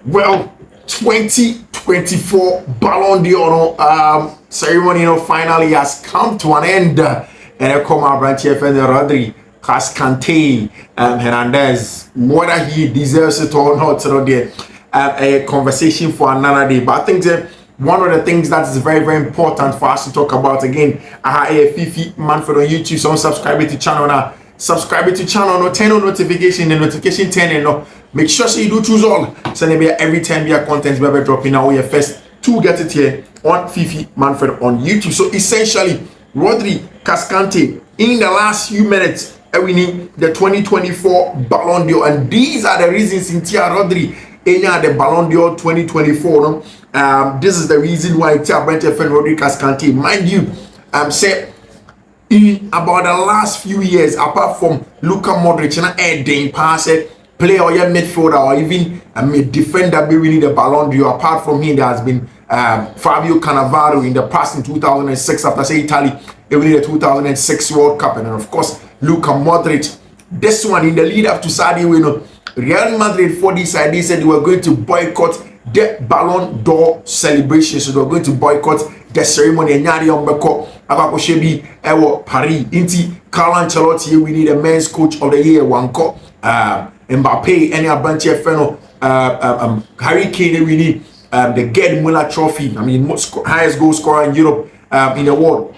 Well, 2024 Ballon d'Or ceremony finally has come to an end. And I come out branch here for the Rodri, Cascante, Hernandez, whether he deserves it or not, so there a conversation for another day. But I think that one of the things that is very, very important for us to talk about again, Fiifi Manfred on YouTube. So subscribe to the channel now. Subscribe to the channel, no, turn on notification, the notification turn and no. Make sure so you do choose all. So every time your content will be dropping now, we are first to get it here on Fiifi Manfred on YouTube. So essentially, Rodri, Cascante, in the last few minutes, we need the 2024 Ballon d'Or, and these are the reasons in Tia Rodri in the Ballon d'Or 2024. No? This is the reason why Tia Brent friend Rodri Cascante, mind you, say in about the last few years, apart from Luka Modric and Eden pass player or midfielder or even a defender be winning the Ballon d'Or. Apart from him, there has been Fabio Cannavaro in the past in 2006 after say Italy winning the 2006 World Cup, and then of course Luka Modric. This one in the lead up to Saudi, Real Madrid for this side, they said they were going to boycott the Ballon d'Or celebration, so they were going to boycott the ceremony. And Nyari Ombeko Akakoshebi Ewo Paris Inti Carlo Ancelotti, we need a men's coach of the year Wanko Mbappe, any branch feno Harry Kane, we need the Gerd Muller Trophy. I mean, highest goal scorer in Europe in the world,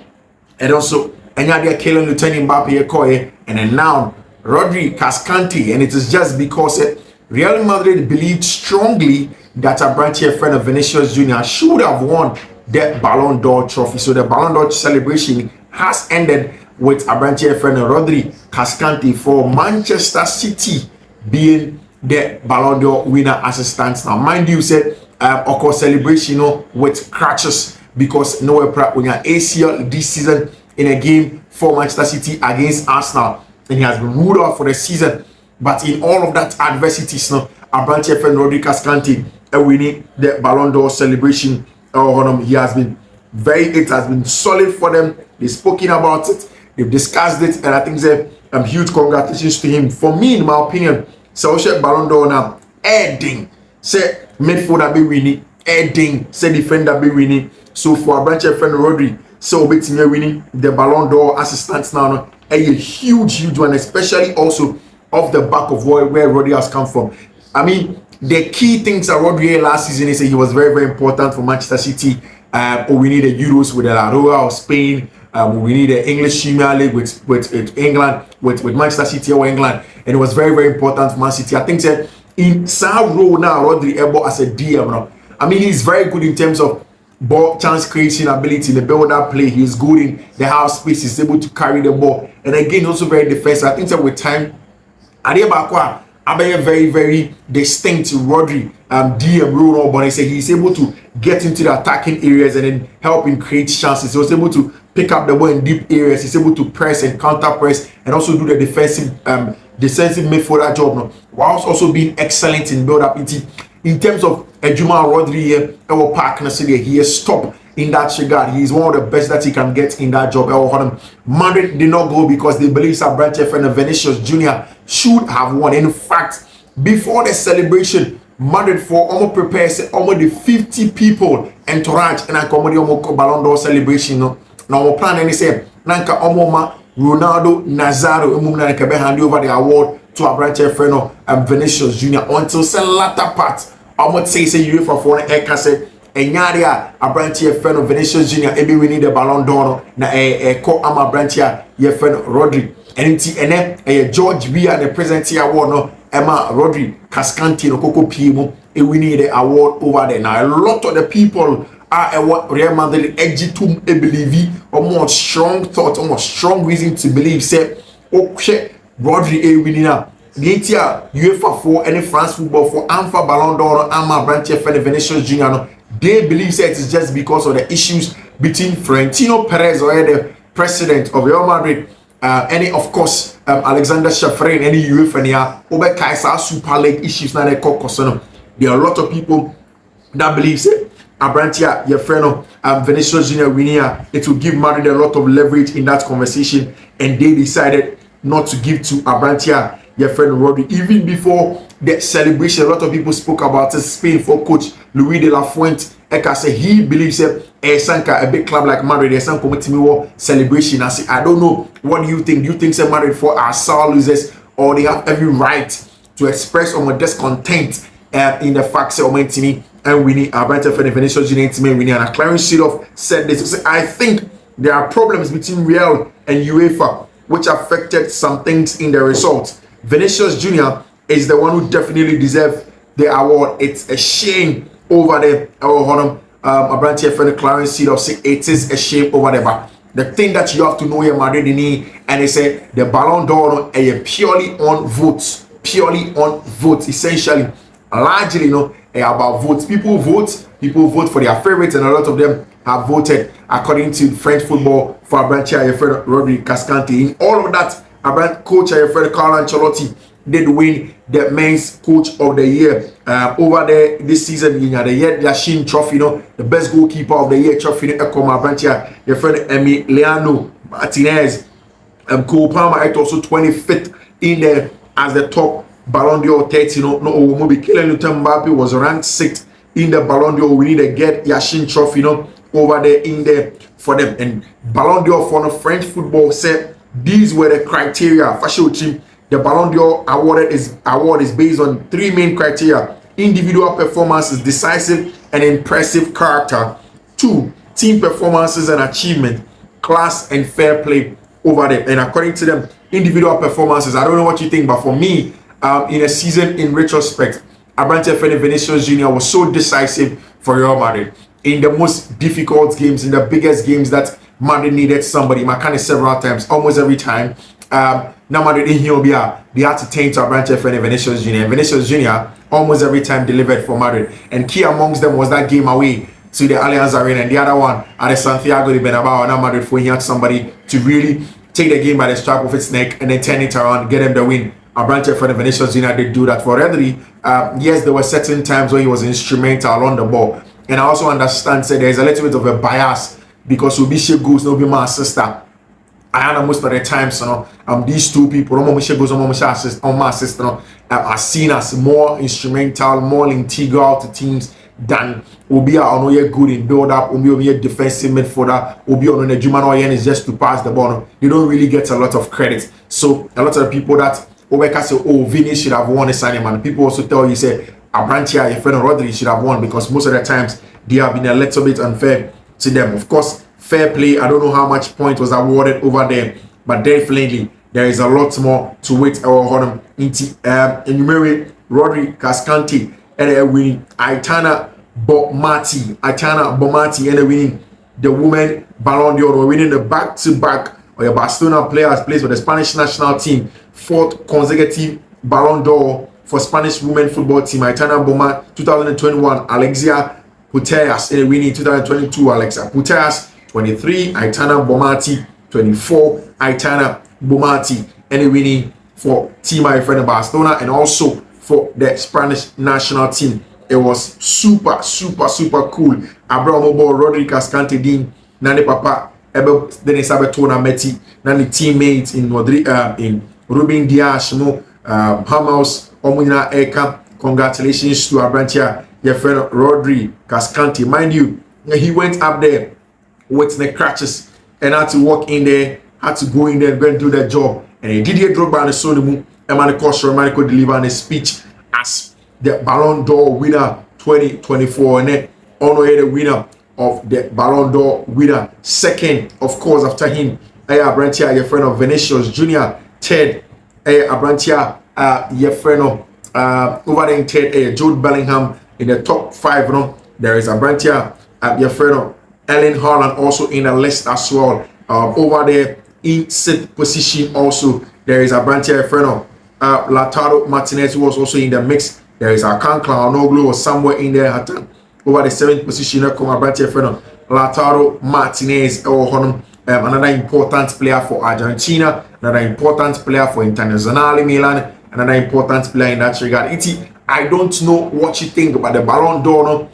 and also Enyadia Kellen Lieutenant Mbappe Ekoye, and then now Rodri Cascante, and it is just because Real Madrid believed strongly that a branch friend of Vinicius Jr. should have won the Ballon d'Or trophy. So the Ballon d'Or celebration has ended with a branch friend of Rodri Cascante for Manchester City being the Ballon d'Or winner as it stands now. Mind you, said of course celebration with crutches because nowhere when you're ACL this season in a game for Manchester City against Arsenal, and he has been ruled out for the season. But in all of that adversities, a branch friend Rodri Cascante winning the Ballon d'Or celebration. It has been solid for them. They've spoken about it, they've discussed it, and I think that huge congratulations to him. For me, in my opinion, Social Ballon d'Or now, Edding, say midfielder be winning, Edding, say defender be winning. So for a branch friend Rodri, so winning the Ballon d'Or as it stands now, a huge one, especially also off the back of where Rodri has come from. I mean, the key things that Rodri had last season is that he was very, very important for Manchester City. We need the Euros with the La Liga of Spain. We need the English Premier League with England, with Manchester City or England. And it was very, very important for Man City. I think that in some role now, Rodri able as a DM. I mean, he's very good in terms of ball chance creation ability, the build-up play. He's good in the half space. He's able to carry the ball. And again, also very defensive. I think that with time, Adebakwa Abaye very, very distinct Rodri DM role, but I say he's able to get into the attacking areas and then help him create chances. He was able to pick up the ball in deep areas. He's able to press and counter press and also do the defensive midfielder job now, whilst also being excellent in build up. In terms of Ejuma Rodri here, our partner he has stopped in that regard. He is one of the best that he can get in that job. Madrid did not go because they believe Sabrante and Vinicius Jr. should have won. In fact, before the celebration, Madrid for almost prepares almost the 50 people entourage and I come the Ballon d'Or celebration. Now we plan and say Nanka Omoma Ronaldo Nazario Umumna hand over the award to a branch friend of Vinicius Jr. until the latter part. I would say UEFA for an cassette. Enyaria a branch friend of Vinicius Jr. Ebi winning the Ballon d'Or na ko ama branch your friend Rodri. And a George B and the present award Emma Rodri Cascante no Coco Pimo winning the award over there. Now a lot of the people are what Real Madrid egitum believe or more strong thought, or more strong reason to believe say okay Rodri winning now. The UEFA for any France football for Alpha Ballon d'Or ama branch friend Vinicius Jr. They believe that it's just because of the issues between Florentino Perez or the president of Real Madrid, any of course Alexander Shafrin, any UEFA over Kaiser Super League issues now they call. There are a lot of people that believe that Abrantia, your friend Vinicius Jr. winning, it will give Madrid a lot of leverage in that conversation, and they decided not to give to Abrantia, your friend Rodri, even before the celebration. A lot of people spoke about it. Spain for coach Luis de la Fuente. Eka say he believes that Sanka, a big club like Madrid, there's some committee celebration. I say, I don't know. What do you think? Do you think say Madrid for our sour losers, or they have every right to express on discontent in the fact that Omentini and winning our better for the Vinicius Junior team winning, and a Clarence Seedorf said this. So I think there are problems between Real and UEFA which affected some things in the results. Vinicius Junior is the one who definitely deserves the award. It's a shame over there. A branch here for the Clarence Seedorf say it is a shame over there. But the thing that you have to know here, Madrid, and they say the Ballon d'Or is purely on votes. Purely on votes, essentially. Largely, about votes. People vote for their favorites, and a lot of them have voted according to French football for a branch here for Rodri Cascante. In all of that, a branch coach here for Carlo Ancelotti did win the men's coach of the year over there this season. The Yashin Trophy, the best goalkeeper of the year trophy. Your friend Emiliano Martinez, Cole Palmer at also 25th in there as the top Ballon d'Or 30. Kylian Mbappe was ranked 6th in the Ballon d'Or. We need to get Yashin Trophy, over there in there for them. And Ballon d'Or for the French football said these were the criteria for sure. The Ballon d'Or award is based on 3 main criteria: individual performances, decisive and impressive character; 2, team performances and achievement, class and fair play over there. And according to them, individual performances, I don't know what you think, but for me, in a season in retrospect, Abrante Vinicius Junior was so decisive for Real Madrid in the most difficult games, in the biggest games that Madrid needed somebody. Makani several times, almost every time. Now Madrid in here, they had to turn to Abrante Vinicius Junior. Vinicius Junior almost every time delivered for Madrid. And key amongst them was that game away to the Allianz Arena, and the other one at the Santiago de Bernabeu. Now Madrid for here somebody to really take the game by the strap of its neck and then turn it around, get them the win. Abrante Vinicius Junior did do that for Rodri. Yes, there were certain times where he was instrumental on the ball. And I also understand that there's a little bit of a bias because Ubishe goes no be my sister. I know most of the times, these two people, goes on my sister, are seen as more instrumental, more integral to teams than Obi are good in build up, Obi a defensive midfielder, Obi on the Juman is just to pass the ball. You don't really get a lot of credit. So a lot of the people that Obeka say, oh, Vinny should have won the signing, man. People also tell you, say, Abrantia, your friend Rodri should have won, because most of the times they have been a little bit unfair to them. Of course, fair play, I don't know how much point was awarded over there, but definitely there is a lot more to wait on enumerate Rodri Cascante and winning Aitana Bomati and winning the women Ballon d'Or, winning the back-to-back or your Barcelona players plays for the Spanish national team, 4th consecutive Ballon d'Or for Spanish women football team. Aitana Boma 2021, Alexia Putellas winning 2022, Alexa Putellas 23, Aitana Bomati 24, Aitana Bomati winning for Team My Friend Barcelona, and also for the Spanish national team. It was super cool. Abraham Rodri Cascante Dean Nani Papa Ebe Denis Abetona Meti Nani teammates in Madrid in Ruben Dias Hamas Omuna Eka. Congratulations to Abrantia, your friend Rodri Cascante. Mind you, he went up there with the crutches and had to walk in there, had to go in there and go and do that job. And he did get dropped by the Sonimu. Emmanuel Romaniko delivered a speech as the Ballon d'Or winner 2024, and then honor the winner of the Ballon d'Or winner. Second, of course, after him, Abrantia, your friend of Vinicius Junior. Third, Abrantia, your friend of over there in third, Jude Bellingham. In the top 5, there is Abrantia, your friend of Erling Haaland also in the list as well. Over there in 6th position also, there is Abrantia, your friend of Lautaro Martinez, who was also in the mix. There is Akan Klaanoglu was somewhere in there. Over the 7th position, there come Abrantia, your friend of Lautaro Martinez, another important player for Argentina, another important player for Internazionale Milan, another important player in that regard. I don't know what you think about the Ballon d'Or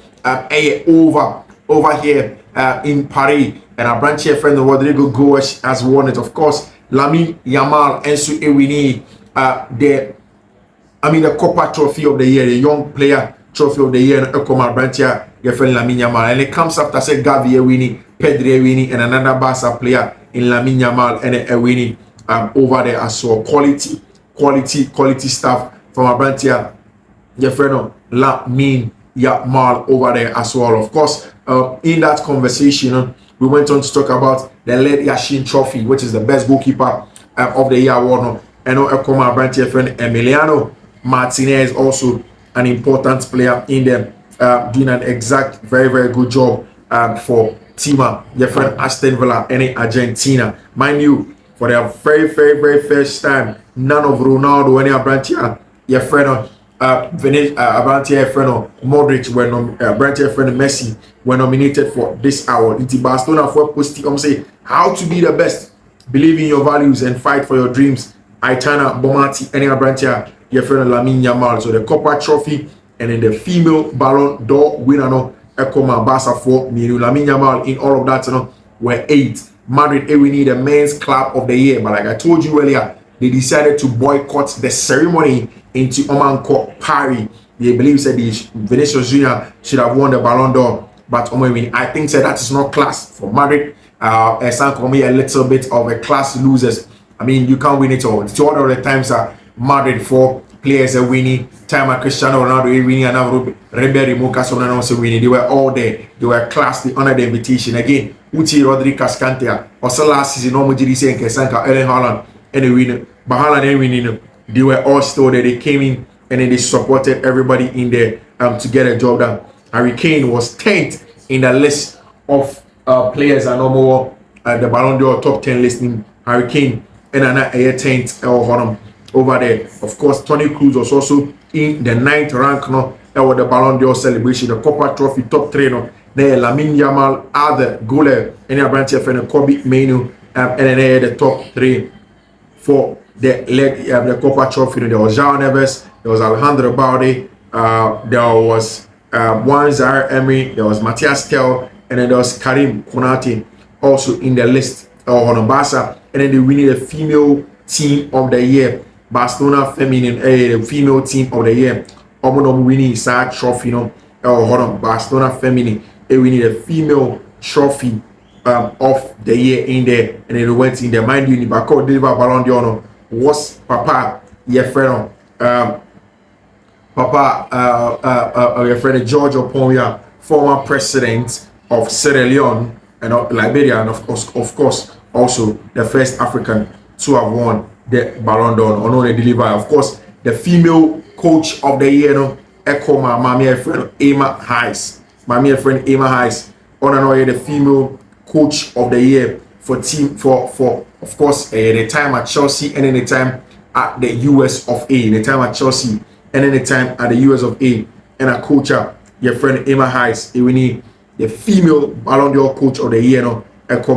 over here in Paris, and our branch here friend Rodrigo Goes has won it. Of course, Lamine Yamal and Ewini, the I mean, the Copa Trophy of the Year, the Young Player Trophy of the Year, Ekoma Brantia, Gefen Lamine Yamal. And it comes after, say, Gavi winning, Pedri winning, and another Barca player in Lamine Yamal and winning over there as well. Quality stuff from Brantia, Gefen Lamine Yamal over there as well. Of course, in that conversation, we went on to talk about the Led Yashin Trophy, which is the best goalkeeper of the year award. And Ekoma Brantia friend Emiliano Martinez, also an important player in them, doing an exact very good job for Tima, your friend Aston Villa and Argentina. Mind you, for their very first time, none of Ronaldo and Brantia, your friend Brantia friend Modric were Brantia friend Messi were nominated for this award. It's Barcelona for posting say how to be the best, believe in your values and fight for your dreams. Aitana Bomati and Brantia, your friend Lamine Yamal. So the Copa Trophy and then the female Ballon d'Or winner, no, Ekoma Barca for Miru Lamine Yamal. In all of that, were 8. Madrid, we need a men's club of the year. But like I told you earlier, they decided to boycott the ceremony into Oman Paris. They believe that Vinicius Jr. should have won the Ballon d'Or. But I think that is not class for Madrid. Some a little bit of a class losers. I mean, you can't win it all. It's all of the times Madrid for players are winning. Time Cristiano Ronaldo winning and now Ribery Mocason also winning. They were all there. They were class. They honored the invitation. Again, Uti Rodri Cascante. Also last season, no Mujiri and Kesanka, Ellen Holland, and they win. But Holland and winning. They were all still there. They came in and then they supported everybody in there to get a job done. Harry Kane was 10th in the list of players and no more the Ballon d'Or top 10 listing. Harry Kane and another 10th over there. Of course, Toni Kroos was also in the 9th rank with the Ballon d'Or celebration, the Copa Trophy top 3. There, Lamine Yamal, other goaler, and a branch of Kobe Mainu, and then the top 3 for the Copa Trophy. There was João Neves, there was Alejandro Balde, there was Juan Zaire Emery, there was Matthias Tel, and then there was Karim Konate also in the list on Barca. And then they winning the female team of the year, Barcelona feminine, the female team of the year. Winning that trophy, Barcelona feminine, they winning the female trophy of the year in there, and then they went in there. Mind you, Nibako deliver Ballon d'Or was Papa, your friend, your friend George Oponya, former president of Sierra Leone and Liberia, and of course also the first African to have won the Ballon d'Or. Or no, they deliver. Of course, the female coach of the year, Echo my friend Emma Hayes. My friend Emma Hayes. The female coach of the year for of course the time at Chelsea and any time at the US of A. The time at Chelsea and any time at the US of A. And a coach, your friend Emma Hayes. We need the female Ballon d'Or coach of the year, Echo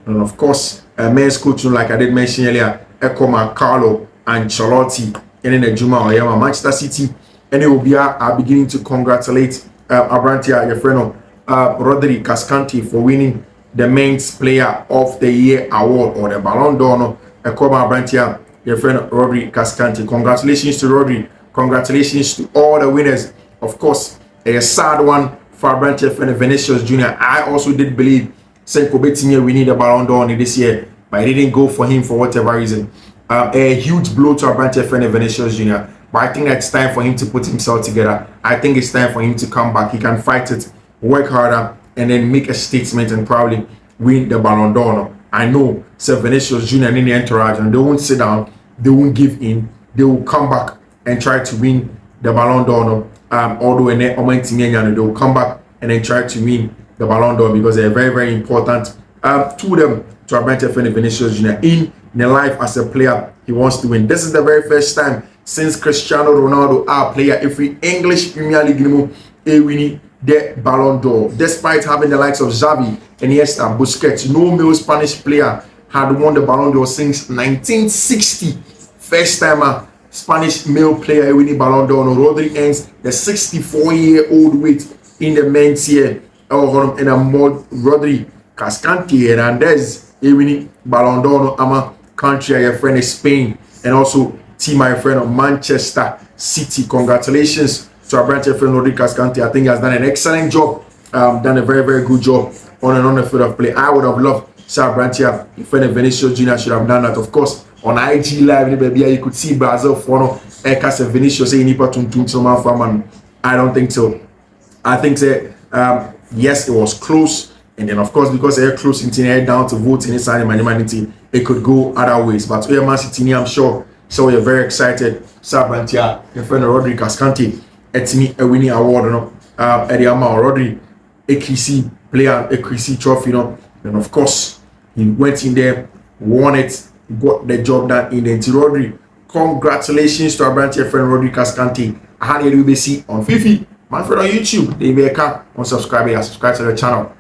and of course, men's coach, like I did mention earlier, Ekoma Carlo Ancelotti, and then the Juma Oyama Manchester City, and it will be beginning to congratulate Abrantia, your friend Rodri Cascante, for winning the men's player of the year award or the Ballon d'Or. Ekoma Abrantia, your friend Rodri Cascante. Congratulations to Rodri. Congratulations to all the winners. Of course, a sad one for Abrantia friend Vinicius Jr. I also did believe we need a Ballon d'Or this year, but I didn't go for him for whatever reason. A huge blow to our branch friend Vinicius Jr. But I think it's time for him to put himself together. I think it's time for him to come back. He can fight it, work harder, and then make a statement and probably win the Ballon d'Or. I know Sir Vinicius Jr. and in the entourage, and they won't sit down, they won't give in, they will come back and try to win the Ballon d'Or. Although in the they will come back and then try to win the Ballon d'Or because they're very important to them, to our branch friend Vinicius Jr. in their life as a player. He wants to win. This is the very first time since Cristiano Ronaldo, our player, every English Premier League winning the Ballon d'Or, despite having the likes of Xavi and Iniesta, Busquets. No male Spanish player had won the Ballon d'Or since 1960. First time Spanish male player winning Ballon d'Or. Rodri ends the 64-year-old weight in the men's year. And Rodri Cascante Hernandez winning Ballon d'Or ama country, your friend is Spain, and also team, my friend, of Manchester City. Congratulations to our branch friend Rodri Cascante. I think he has done an excellent job, done a very, very good job on and on the field of play. I would have loved Sir Brantia, if any Vinicius Jr. should have done that. Of course, on IG Live, you could see Brazil for Ekas and Vinicius saying Nipa Tuntum Soma Farman. I don't think so. I think that yes, it was close. And then, of course, because they're close in head down to vote in inside humanity, it could go other ways. But we are Man City, I'm sure. So we're very excited. Sir Brantia, your friend Rodri Cascante, it's me a winning award, Eddie Ama Rodri, AKC player, AKC trophy, And of course, he went in there, won it, got the job done in the Rodri. Congratulations to our branch friend Rodri Cascante. I had you see on Fiifi Manfred on YouTube. They may come on subscribe to the channel.